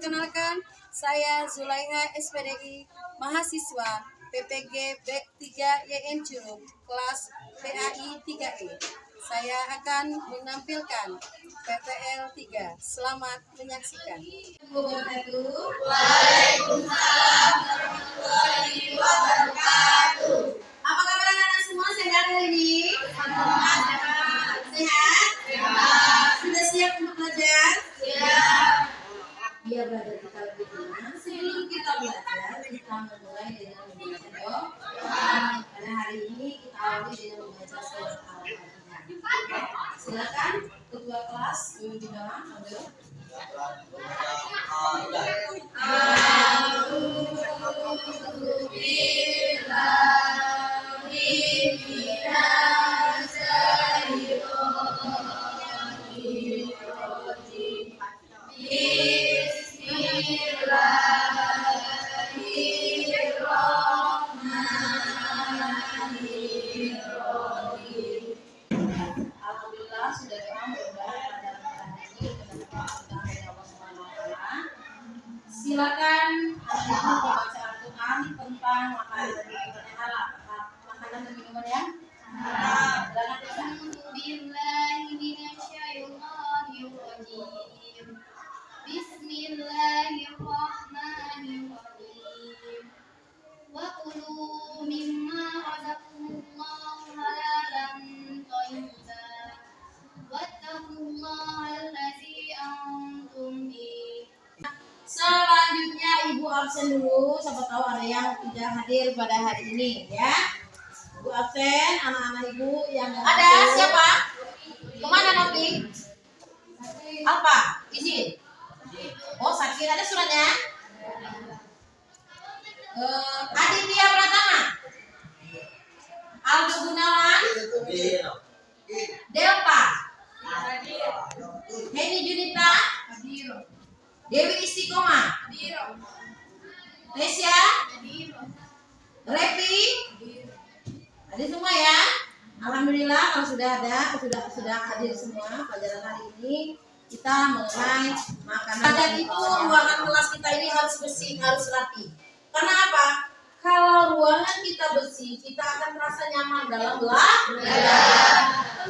Perkenalkan, saya Zulaiha SPDI, mahasiswa PPG BEK 3 YN Curug, kelas PAI 3E. Saya akan menampilkan PPL 3. Selamat menyaksikan. Waalaikumsalam warahmatullahi wabarakatuh. Apa kabar anak-anak semua? Sehat hari ini? Sehat? Sudah siap untuk belajar? Siap. Biar belajar kita lebih tenang, sebelum kita belajar, kita memulai dengan membaca doa. Pada hari ini kita awali dengan membaca surat Al-Fatihah. Silakan ketua kelas duduk di bawah, ambil. Alhamdulillah sudah doa mudah-mudahan pada hari ini Allah SWT. Silakan ada membaca Al-Quran tentang makanan dan minuman yang halal. Silakan Bismillahirrahmanirrahim. Wa kulu mimma razaqakumullahu halalan thayyiban. Wattaqullaha allazi antum bihi. Selanjutnya Ibu absen dulu, siapa tahu ada yang tidak hadir pada hari ini ya. Ibu absen, anak-anak Ibu yang ada siapa? Kemana Nopi? Apa? Izin. Oh Sakir, ada suratnya? Aditya Pratama, Aldo Gunawan, Delta, Heni Junita, Dewi Istiqomah, Tesya, Repi, ada semua ya. Alhamdulillah kalau sudah ada, sudah hadir semua pelajaran hari ini. Kita mengenai makanan. Dan itu ruangan kelas kita ini harus bersih, harus rapi. Karena apa? Kalau ruangan kita bersih, kita akan merasa nyaman dalam belajar.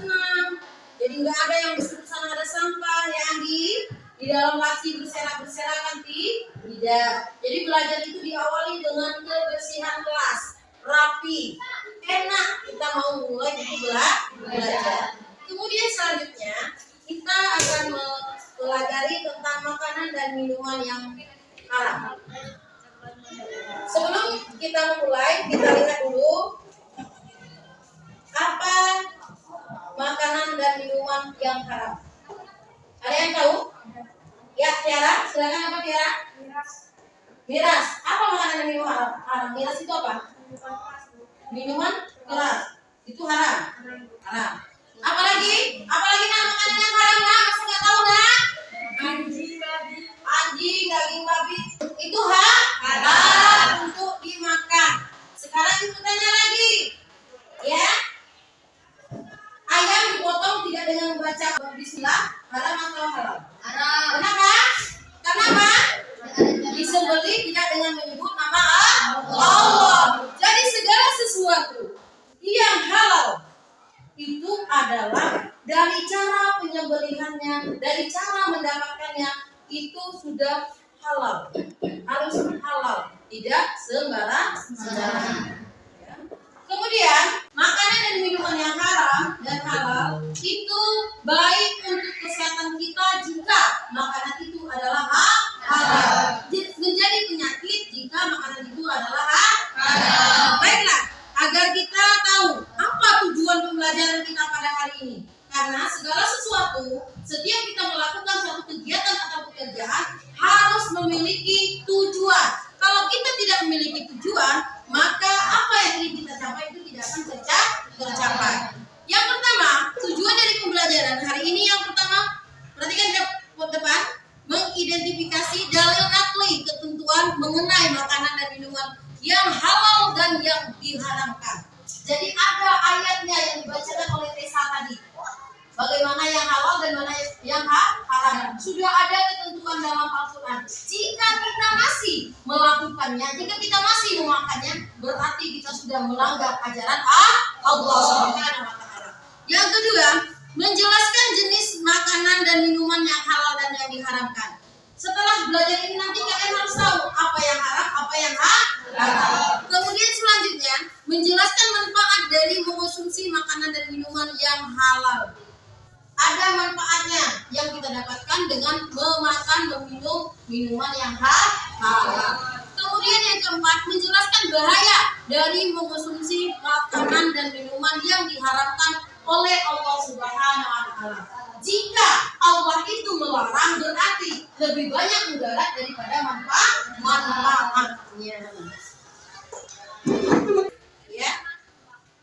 Tenang. Jadi nggak ada yang di sana ada sampah yang di dalam laci berserak nanti tidak. Jadi belajar itu diawali dengan kebersihan kelas, rapi, enak. Kita mau mulai itu belajar. Kemudian selanjutnya kita akan mempelajari tentang makanan dan minuman yang haram. Sebelum kita memulai, kita lihat dulu apa makanan dan minuman yang haram. Ada yang tahu? Ya, Tiara, silakan. Apa Tiara? Miras. Apa makanan dan minuman haram? Miras itu apa? Minuman keras. Itu haram. Haram. Apalagi makanan yang haram nggak? Masa nggak tahu nggak? Anjing, daging babi. Itu haram untuk dimakan. Sekarang ibu tanya lagi, ya? Ayam dipotong tidak dengan membaca bismillah, haram atau halal? Haram. Kenapa? Disembelih tidak dengan menyebut nama Allah. Jadi segala sesuatu yang halal itu adalah dari cara penyembelihannya, dari cara mendapatkannya itu sudah halal. Harus halal, tidak sembarang. Ya. Kemudian makanan dan minuman yang haram dan halal itu baik untuk kesehatan kita jika makanan itu adalah halal. Menjadi penyakit jika makanan itu adalah halal. Baiklah, agar kita tahu apa tujuan pembelajaran kita pada hari ini. Karena segala sesuatu, setiap kita melakukan suatu kegiatan atau pekerjaan harus memiliki tujuan. Kalau kita tidak memiliki tujuan, maka apa yang ingin kita capai itu tidak akan tercapai. Yang pertama, tujuan dari pembelajaran hari ini yang pertama, perhatikan depan, mengidentifikasi dalil nakli ketentuan mengenai makanan dan minuman yang halal dan yang diharamkan. Jadi ada ayatnya yang dibacakan oleh Tessa tadi. Bagaimana yang halal dan mana yang haram. Sudah ada ketentuan dalam Al-Quran. Jika memakannya. Jika kita masih memakannya, berarti kita sudah melanggar ajaran Allah Subhanahu wa taala. Yang kedua, menjelaskan jenis makanan dan minuman yang halal dan yang diharamkan. Setelah belajar ini nanti kalian harus tahu apa yang haram, apa yang halal. Kemudian selanjutnya, menjelaskan manfaat dari mengonsumsi makanan dan minuman yang halal. Ada manfaatnya yang kita dapatkan dengan memakan, meminum minuman yang halal. Kemudian yang keempat, menjelaskan bahaya dari mengonsumsi makanan dan minuman yang diharamkan oleh Allah Subhanahu wa taala. Jika Allah itu melarang, berarti lebih banyak mudarat daripada manfaatnya. Ya.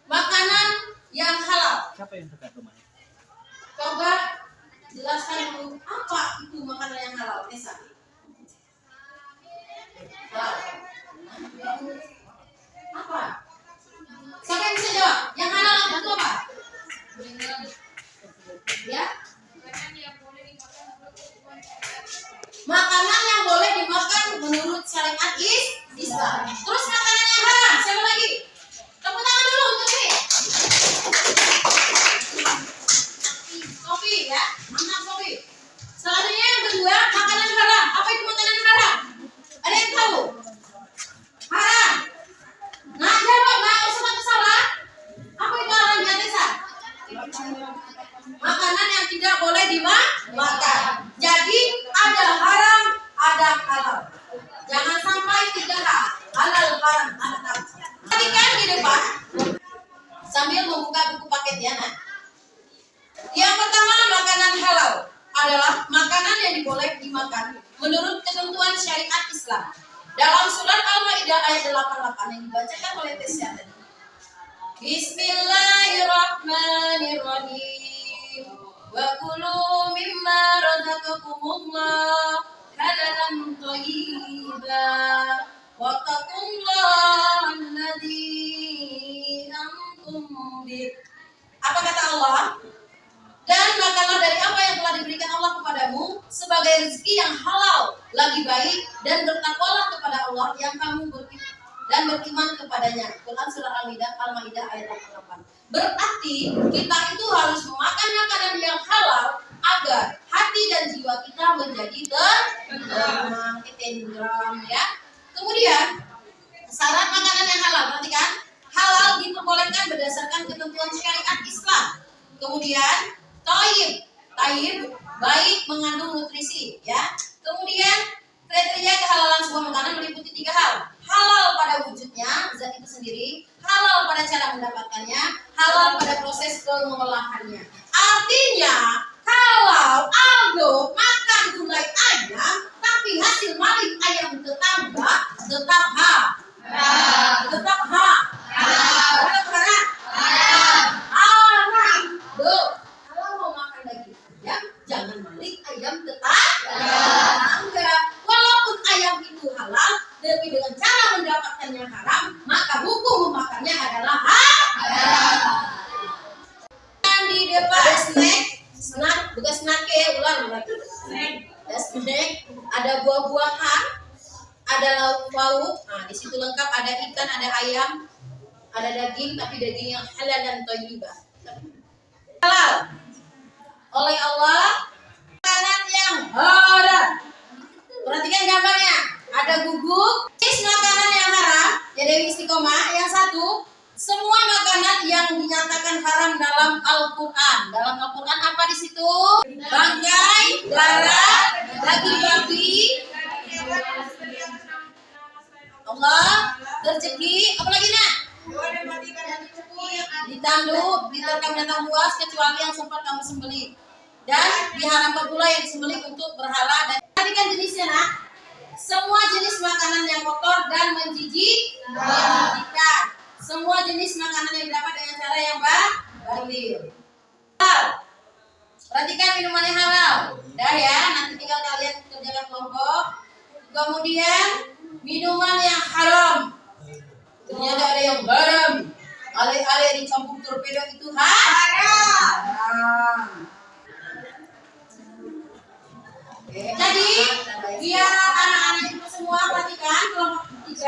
Makanan yang halal. Siapa yang dekat rumahnya? Coba jelaskan dulu apa itu makanan yang halal, Esa. Apa? Siapa yang bisa jawab? Yang halal itu apa? Ya? Makanan yang boleh dimakan menurut syariat Islam. Terus makanan yang haram, siapa lagi? Tepuk tangan dulu untuk ini. Sofi ya, mantap Sofi. Selanjutnya yang kedua, makanan haram. Apa itu makanan haram? Ada yang tahu? Haram. Nah, jawab, nah, usah salah. Apa itu haram ya, Desa? Makanan yang tidak boleh dimakan. Jadi ada haram, ada halal. Jangan sampai tiga hal, halal, haram, halal. Perhatikan di depan sambil membuka buku paket ya. Nah. Yang pertama, makanan halal adalah makanan yang boleh dimakan menurut ketentuan syariat Islam. Dalam surat Al-Maidah ayat 88 yang dibacakan oleh Tesya tadi. Bismillahirrahmanirrahim. Wa kulu mimma razaqakumullah halalan thayyiban. Wattaqullaha alladzi antum bih. Apa kata Allah? Dan makanlah dari apa yang telah diberikan Allah kepadamu sebagai rezeki yang halal, lagi baik, dan bertakwalah kepada Allah yang kamu beriman kepadanya. Quran surah Al-Maidah ayat 88. Berarti kita itu harus memakan makanan yang halal agar hati dan jiwa kita menjadi tenang, ya. Kemudian syarat makanan yang halal, perhatikan, halal diperbolehkan berdasarkan ketentuan syariat Islam. Kemudian Taib baik, mengandung nutrisi, ya. Kemudian kriteria kehalalan sebuah makanan meliputi 3 hal. Halal pada wujudnya, zat itu sendiri, halal pada cara mendapatkannya, halal pada proses pengolahannya. Artinya, kalau Aldo makan gulai ayam, tapi hasil maling ayam tetangga, tetap haram. Tetap haram. Tetap haram. Haram. Kalau mau makan daging ayam, jangan maling ayam tetangga. Walaupun ayam itu halal, tapi dengan cara mendapatkannya haram, maka hukum memakannya adalah haram. Dan di depan snack, bukan snack ya, ular berarti. Snack, ada buah-buahan, ada lauk-lauk. Nah, di situ lengkap, ada ikan, ada ayam, ada daging, tapi daging yang halal dan thayyibah. Halal oleh Allah, makanan yang haram. Perhatikan gambarnya, ada guguk. Jenis makanan yang haram, ya Dewi Istiqomah. Yang satu, semua makanan yang dinyatakan haram dalam Al-Quran. Dalam Al-Quran apa di situ? Bangkai, darah, daging babi, Allah, rezeki, apa lagi nak? Ditanduk, diterkam binatang buas kecuali yang sempat kamu sembelih. Dan diharamkan pula yang disembelih untuk berhala. Dan perhatikan jenisnya nak. Semua jenis makanan yang kotor dan menjijikkan. Semua jenis makanan yang dapat dengan cara yang batil. Perhatikan minuman yang halal. Dah ya, nanti tinggal kalian kerjakan kelompok. Kemudian minuman yang haram. Ternyata ada yang haram. Ale-ale dicampur torpedo itu haram. Jadi biar anak-anak itu semua perhatikan kelompok 3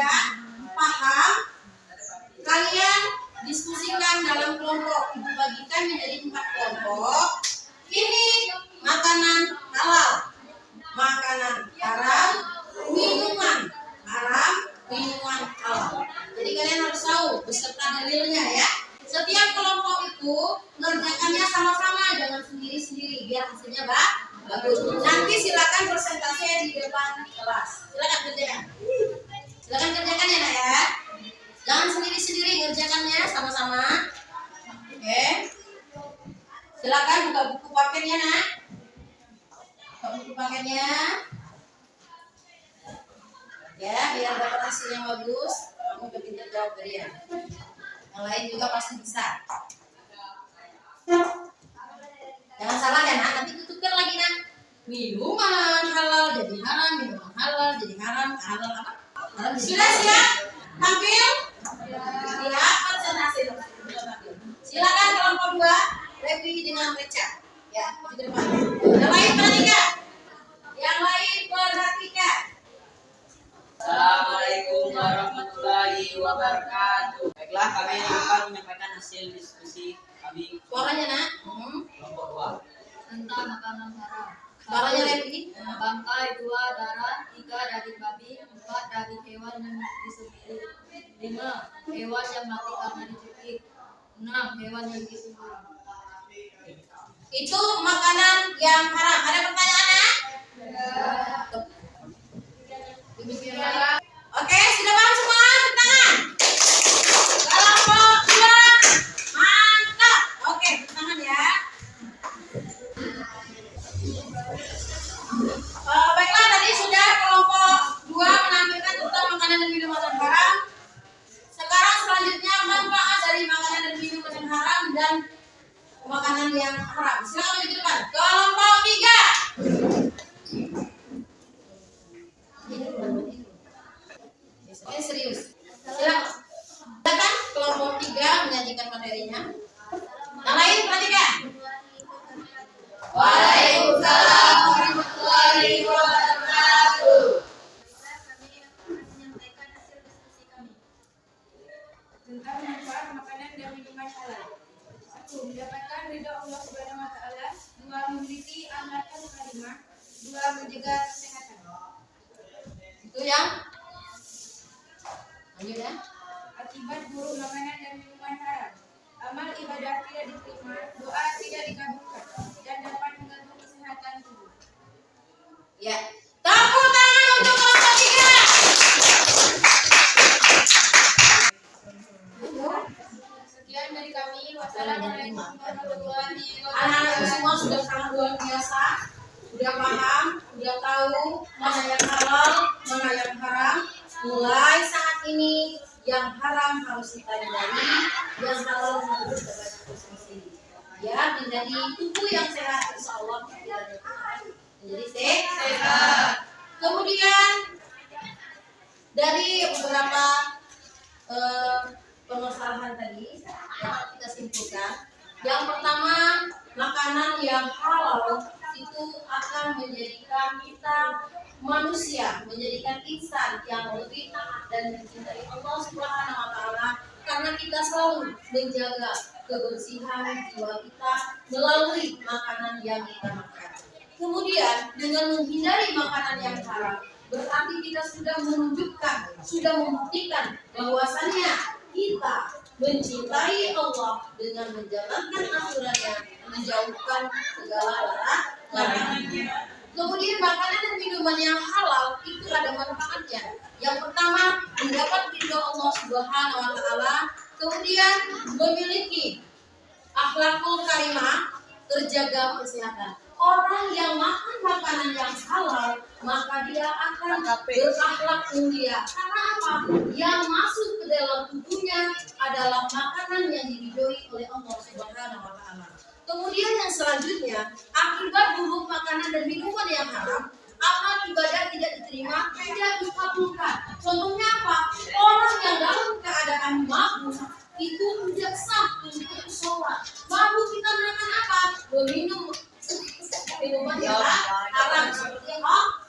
biar hasilnya bagus. Nanti silakan presentasi di depan kelas. Silakan kerjakan. Silakan kerjakan ya nak ya. Jangan sendiri-sendiri ngerjakannya sama-sama. Oke. Silakan buka buku paketnya nak. Buka buku paketnya. Ya, biar dapat hasil yang bagus. Kamu pintar jawab dari ya. Yang lain juga pasti bisa. Jangan salah ya nak, nanti tukar lagi nak. Minuman halal jadi haram, minuman halal jadi haram, halal apa? Sudah siap? Tampil? Siap, presentasi. Silakan kelompok 2, Revi dengan Reca. Ya, di depan. Yang lain perhatikan. Yang lain perhatikan. Assalamualaikum warahmatullahi wabarakatuh. Baiklah, kami akan menyampaikan hasil diskusi kami Suaranya nak. kelompok 2 tentang makanan haram. Suaranya Revi. Bangkai 2 darah, 3 daging babi, 4 daging hewan yang disembelih, 5 hewan yang mati karena dicekik, 6 hewan yang disembelih. Itu makanan yang haram. Ada pertanyaan nak? Oke, sudah paham semua? Tepuk tangan. Kelompok 2, mantap. Oke, tepuk tangan ya. Baiklah, tadi sudah kelompok 2 menampilkan tentang makanan dan minuman haram. Sekarang selanjutnya manfaat dari makanan dan minuman yang haram dan makanan yang haram. Silakan maju ke depan. Kelompok 3. Ini serius. Silakan kelompok 3 menyajikan materinya. Yang lain perhatikan. Waalaikumsalam warahmatullahi wabarakatuh. Kami akan menyampaikan hasil diskusi kami tentang manfaat makanan dan minuman halal. 1. Mendapatkan ridha Allah Subhanahu wa taala. 2. Memiliki akhlakul karimah. 2. Menjaga kesehatan. Itu yang lanjut ya. Akibat buruk makanan dan minuman haram. Amal ibadah tidak diterima, doa tidak dikabulkan, dan dapat mengganggu kesehatan tubuh. Ya. Tepuk tangan untuk kelompok 3. Sekian dari kami. Wassalamualaikum warahmatullahi Anak-anak wabarakatuh. semua sudah sangat luar biasa, sudah paham, sudah tahu mana yang halal, mana yang haram. Mulai saat ini yang haram harus kita hindari, yang halal harus kita konsumsi. Ya, menjadi tubuh yang sehat, insya Allah menjadi sehat. Kemudian dari beberapa permasalahan tadi dapat kita simpulkan. Yang pertama, makanan yang halal itu akan menjadikan kita manusia, menjadikan insan yang lebih taat dan mencintai Allah Subhanahu wa taala karena kita selalu menjaga kebersihan jiwa kita melalui makanan yang kita makan. Kemudian dengan menghindari makanan yang haram berarti kita sudah menunjukkan, sudah membuktikan bahwasannya kita mencintai Allah dengan menjalankan aturannya, menjauhkan segala larangannya. Kemudian makanan dan minuman yang halal itu ada manfaatnya. Yang pertama, mendapat ridho Allah Subhanahu wa taala, kemudian memiliki akhlakul karimah, terjaga kesehatan. Orang yang makan makanan yang halal, maka dia akan berakhlak mulia. Karena apa? Yang masuk ke dalam tubuhnya adalah makanan yang diridhoi oleh Allah Subhanahu wa taala. Kemudian yang selanjutnya, akibat buruk makanan dan minuman yang haram, amal ibadah tidak diterima, tidak dikabulkan. Contohnya apa? Orang yang dalam keadaan mabuk itu tidak sah untuk sholat. Mabuk kita makan apa? Meminum minuman yang haram seperti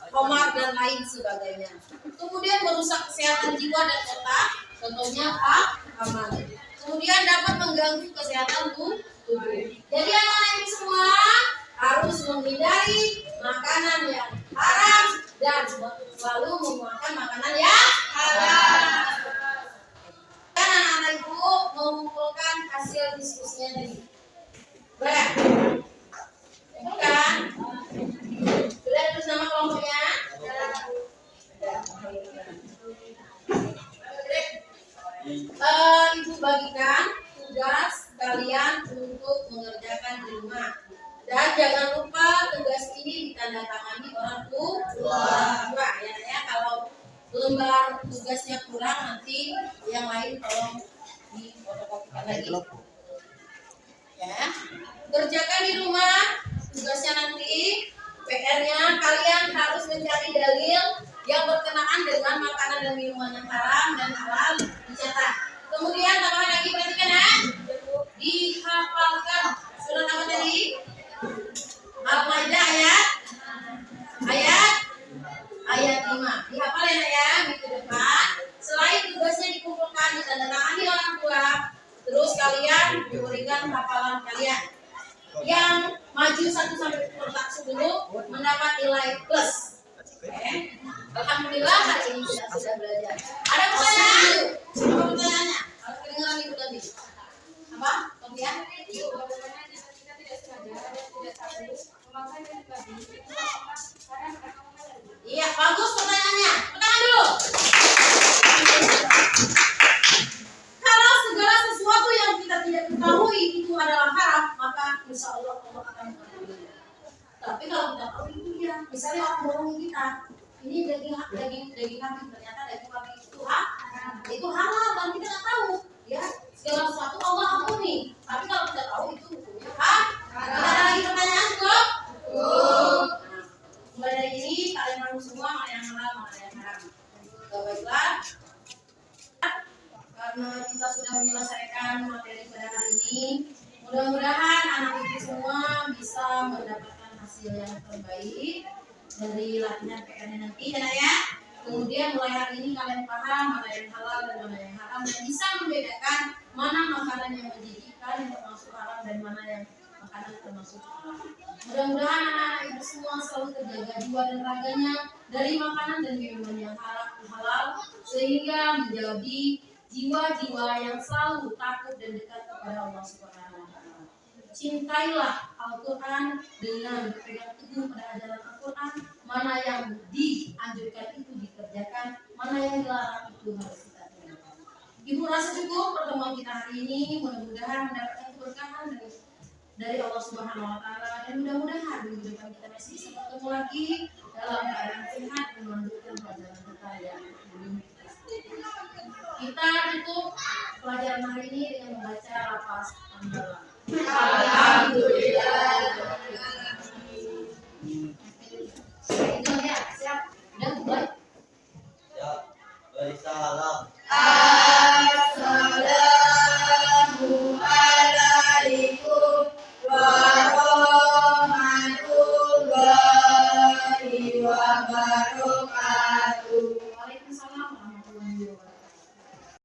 khamar dan lain sebagainya. Kemudian merusak kesehatan jiwa dan otak. Contohnya apa? Amal. Kemudian dapat mengganggu kesehatan tubuh. Jadi anak-anak ini semua harus menghindari makanan yang haram dan selalu memakan makanan yang halal. Dan anak-anak ibu mengumpulkan hasil diskusinya tadi. Boleh? Bukan. jangan lupa tugas ini ditandatangani orang tua. Ya, kalau lembar tugasnya kurang nanti yang lain tolong difotokopikan lagi. Ya, kerjakan di rumah tugasnya nanti. PR-nya kalian harus mencari dalil yang berkenaan dengan makanan dan minuman yang haram dan halal dicatat. Kemudian tambahan lagi perhatikan ya, dihafalkan surat apa tadi? Al-Maidah ayat 5. Dihafal ya nak ya minggu depan. Selain tugasnya dikumpulkan ditandatangani orang tua, terus kalian diberikan hafalan kalian. Yang maju 1 sampai kotak 10 mendapat nilai plus. Oke. Alhamdulillah hari ini kita sudah belajar. Ada pertanyaan? Apa pertanyaannya? Harus kedengaran ibu tadi. Apa? Kemudian? Kita tidak sengaja dan tidak tahu memakan dari babi itu haram atau halal. Iya, bagus pertanyaannya. Pertanyaan dulu. Kalau segala sesuatu yang kita tidak ketahui itu adalah haram, maka insya Allah Allah akan mengampuni. Tapi kalau kita tahu itu dia, misalnya orang bohongin kita, ini daging kambing, ternyata daging kambing itu halal dan kita nggak tahu, ya. Segala sesuatu Allah ampuni. Tapi kalau kita tahu itu hukumnya haram. Ada lagi pertanyaan kok? Mulai dari ini kalian tahu semua mana yang halal, mana yang haram. Baiklah. Karena kita sudah menyelesaikan materi pada hari ini, mudah-mudahan anak ibu semua bisa mendapatkan hasil yang terbaik dari latihan PR-nya nanti ya. Kemudian mulai hari ini kalian paham mana yang halal dan mana yang haram dan bisa membedakan mana makanan yang menjijikkan yang termasuk haram dan mana yang makanan termasuk halal. Mudah-mudahan anak-anak ibu semua selalu terjaga jiwa dan raganya dari makanan dan minuman yang halal sehingga menjadi jiwa-jiwa yang selalu takut dan dekat kepada Allah Subhanahu wa Ta'ala. Cintailah Al-Quran dengan berpegang teguh pada ajaran Al-Quran. Mana yang dianjurkan itu dikerjakan, mana yang dilarang itu harus kita tinggalkan. Ibu rasa cukup pertemuan kita hari ini. Mudah-mudahan mendapatkan keberkahan dari Allah Subhanahu wa Ta'ala dan mudah-mudahan minggu depan kita masih bisa bertemu lagi dalam keadaan sehat dan melanjutkan pelajaran kita yang belum kita tutup pelajaran hari ini dengan membaca lafaz hamdalah. Alhamdulillah. Itu ya, siap. Udah mulai. Ya, bersalam. Assalamualaikum warahmatullahi wabarakatuh.